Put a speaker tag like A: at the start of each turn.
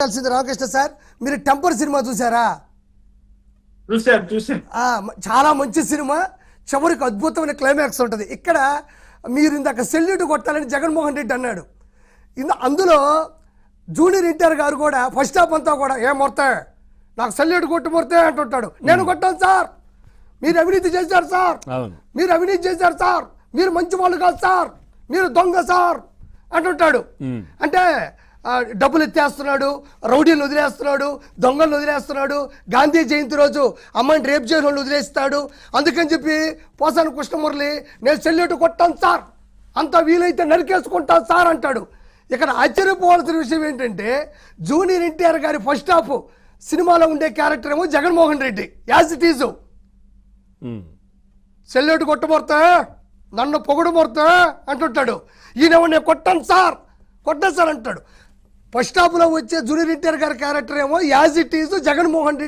A: Ramakrishna sir, మీరు temper cinema చూసారా?
B: చూసాను.
A: చాలా మంచి సినిమా. చివరికి అద్భుతమైన క్లైమాక్స్ ఉంటుంది. ఇక్కడ మీరు ఇందాక సెల్యూట్ కొట్టాలని జగన్మోహన్ రెడ్డి అన్నాడు. అందులో జూనియర్ ఎన్టీఆర్ గారు కూడా ఫస్ట్ హాఫ్ అంతా కూడా మొత్తం నాకు సెల్యూట్ కొట్టు మొత్తే అంటుంటాడు. నేను కొట్టాను సార్, మీరు అవినీతి చేశారు సార్, మీరు అవినీతి చేశారు సార్, మీరు మంచి వాళ్ళు కాదు సార్, మీరు దొంగ సార్ అంటుంటాడు. అంటే డబ్బులు ఎత్తేస్తున్నాడు, రౌడీలను వదిలేస్తున్నాడు, దొంగలను వదిలేస్తున్నాడు, గాంధీ జయంతి రోజు అమ్మాయిని రేపు చేయని వాళ్ళు వదిలేస్తాడు. అందుకని చెప్పి పోసాని కృష్ణమురళి నేను సెల్యూట్ కొట్టాను సార్, అంత వీలైతే నరికేసుకుంటాను సార్ అంటాడు. ఇక్కడ ఆశ్చర్యపోవాల్సిన విషయం ఏంటంటే జూనియర్ ఎన్టీఆర్ గారి ఫస్ట్ హాఫ్ సినిమాలో ఉండే క్యారెక్టర్ ఏమో Jaganmohan Reddy as it is. Salute కొట్టబోతే నన్ను పొగడబోతే అంటుంటాడు. ఈయన నేను కొట్టాను సార్ అంటాడు. ఫస్ట్ హాఫ్లో వచ్చే జూనియర్ ఎన్టీఆర్ గారి క్యారెక్టర్ ఏమో as it is Jaganmohan Reddy.